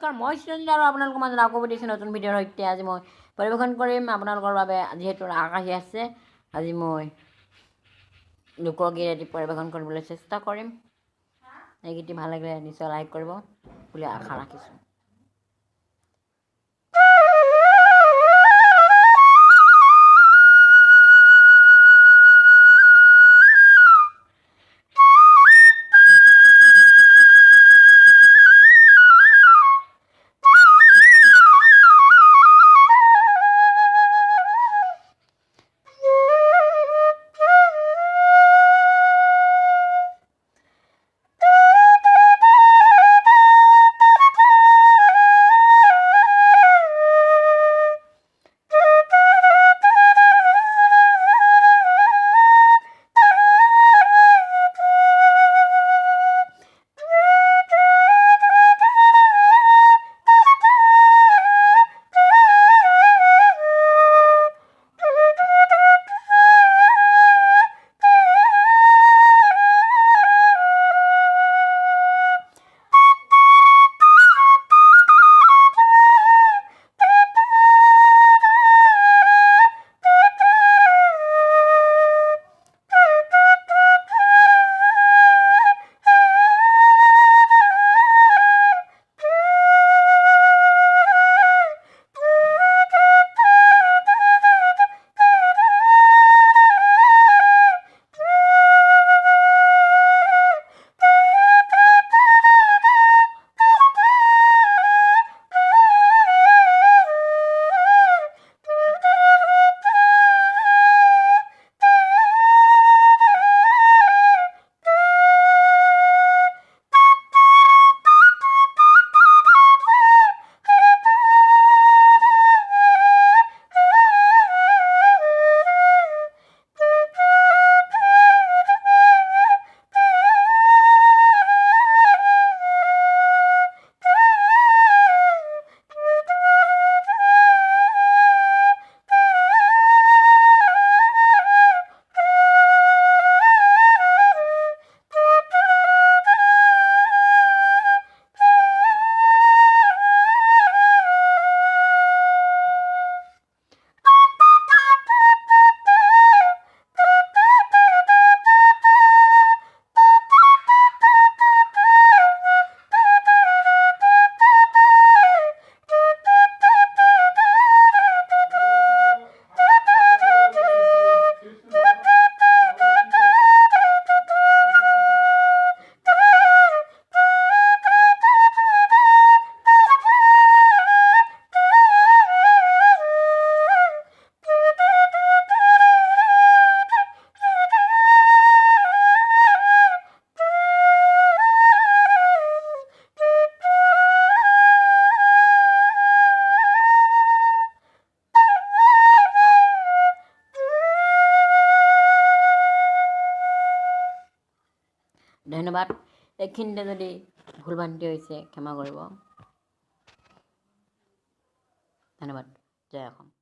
নমস্কাৰ, মই চিৰঞ্জিত আৰু আপোনালোকৰ মাজত আকৌ দিছোঁ নতুন ভিডিঅ'ৰ সৈতে। আজি মই পৰিৱেশন কৰিম আপোনালোকৰ বাবে, যিহেতু ৰাস আহি আছে, আজি মই লোকগীত এটি পৰিৱেশন কৰিবলৈ চেষ্টা কৰিম। এই গীতটি ভাল লাগিলে নিশ্চয় লাইক কৰিব বুলি আশা ৰাখিছোঁ। ধন্যবাদ। এইখিনিতে যদি ভুল ভ্ৰান্তি হৈছে ক্ষমা কৰিব। ধন্যবাদ। জয় অসম।